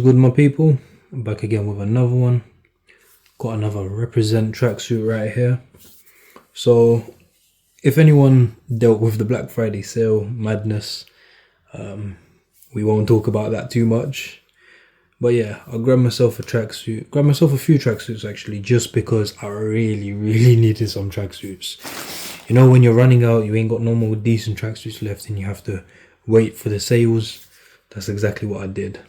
good, my people? I'm back again with another one. Got another Represent tracksuit right here. So if anyone dealt with the Black Friday sale madness, we won't talk about that too much. But yeah, I grabbed myself a tracksuit. Grabbed myself a few tracksuits actually, just because I really needed some tracksuits. You know, when you're running out, you ain't got no more decent tracksuits left and you have to wait for the sales. That's exactly what I did.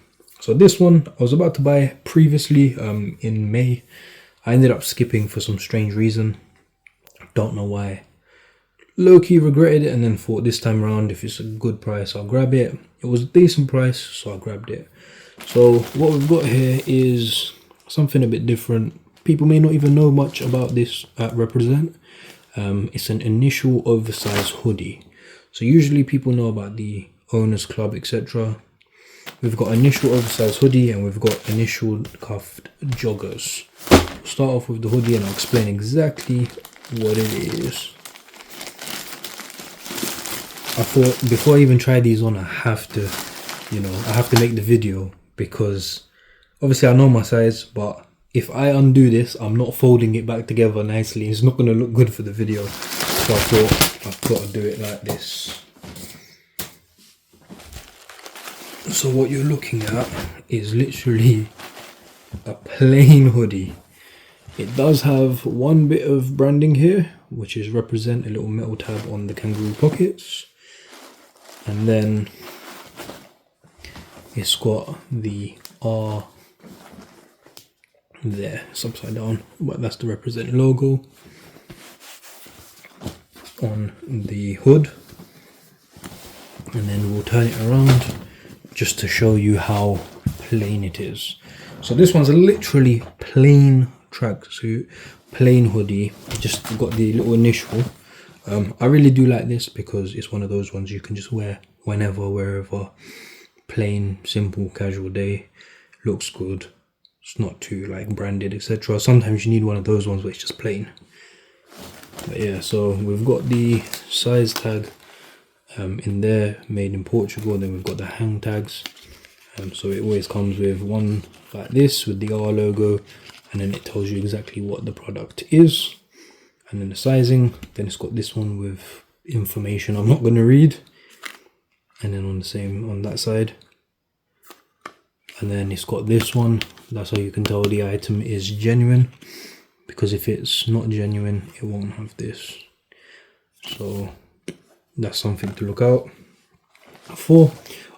So this one I was about to buy previously in May. I ended up skipping for some strange reason. Don't know why. Low-key regretted it, and then thought this time around, if it's a good price, I'll grab it. It was a decent price, so I grabbed it. So what we've got here is something a bit different. People may not even know much about this at Represent. It's an initial oversized hoodie. So usually people know about the Owners Club, etc. We've got initial oversized hoodie and we've got initial cuffed joggers. We'll start off with the hoodie and I'll explain exactly what it is. I thought before I even try these on, I have to make the video, because obviously I know my size, but if I undo this, I'm not folding it back together nicely. It's not going to look good for the video. So I thought I've got to do it like this. So what you're looking at is literally a plain hoodie. It does have one bit of branding here, which is Represent, a little metal tab on the kangaroo pockets. And then it's got the R there, it's upside down, but that's the Represent logo on the hood. And then we'll turn it around just to show you how plain it is. So this one's a literally plain tracksuit, plain hoodie. I just got the little initial. I really do like this because it's one of those ones you can just wear whenever, wherever. Plain, simple, casual day. Looks good. It's not too like branded, etc. Sometimes you need one of those ones where it's just plain. But yeah, so we've got the size tag in there, made in Portugal. Then we've got the hang tags. So it always comes with one like this with the R logo, and then it tells you exactly what the product is, and then the sizing. Then it's got this one with information I'm not going to read, and then on the same on that side, and then it's got this one. That's how you can tell the item is genuine, because if it's not genuine it won't have this. So that's something to look out for.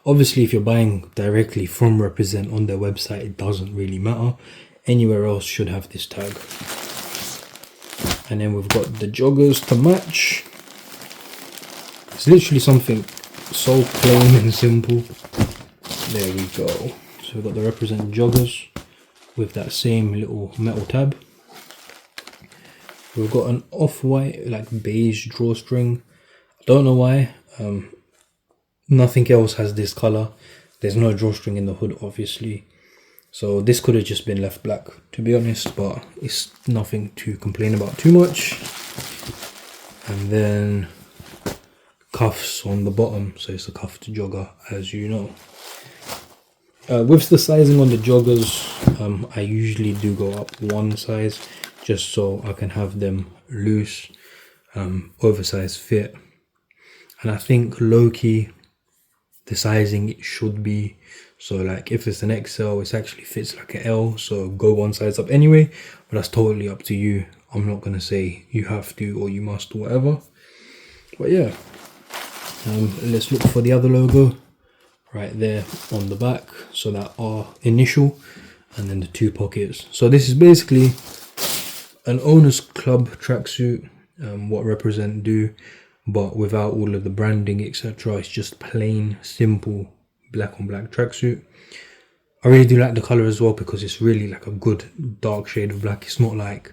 Obviously if you're buying directly from Represent on their website, it doesn't really matter. Anywhere else should have this tag. And then we've got the joggers to match. It's literally something so plain and simple. There we go. So we've got the Represent joggers with that same little metal tab. We've got an off-white, like beige drawstring. I don't know why. Nothing else has this color. There's no drawstring in the hood, obviously. So this could have just been left black, to be honest, but it's nothing to complain about too much. And then cuffs on the bottom, so it's a cuffed jogger, as you know. With the sizing on the joggers, I usually do go up one size, just so I can have them loose, oversized fit. And I think low-key, the sizing it should be, so like if it's an XL, it actually fits like an L, so go one size up anyway, but that's totally up to you. I'm not gonna say you have to or you must or whatever. But yeah, let's look for the other logo right there on the back. So that R initial, and then the two pockets. So this is basically an Owners Club tracksuit, what Represent do, but without all of the branding, etc. It's just plain, simple, black on black tracksuit. I really do like the color as well, because it's really like a good dark shade of black. It's not like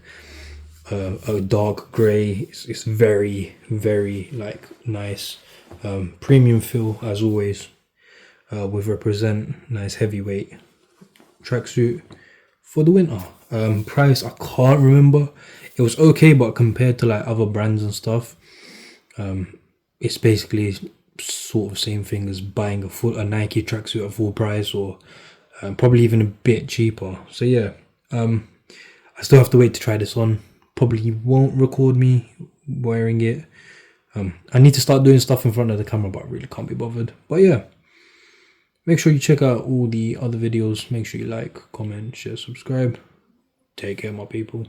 a dark gray. It's very like nice, premium feel as always, with Represent. Nice heavyweight tracksuit for the winter. Price I can't remember. It was okay, but compared to like other brands and stuff, it's basically sort of same thing as buying a Nike tracksuit at full price, or probably even a bit cheaper. So yeah, I still have to wait to try this on. Probably won't record me wearing it. I need to start doing stuff in front of the camera, but I really can't be bothered. But yeah, make sure you check out all the other videos. Make sure you like, comment, share, subscribe. Take care, my people.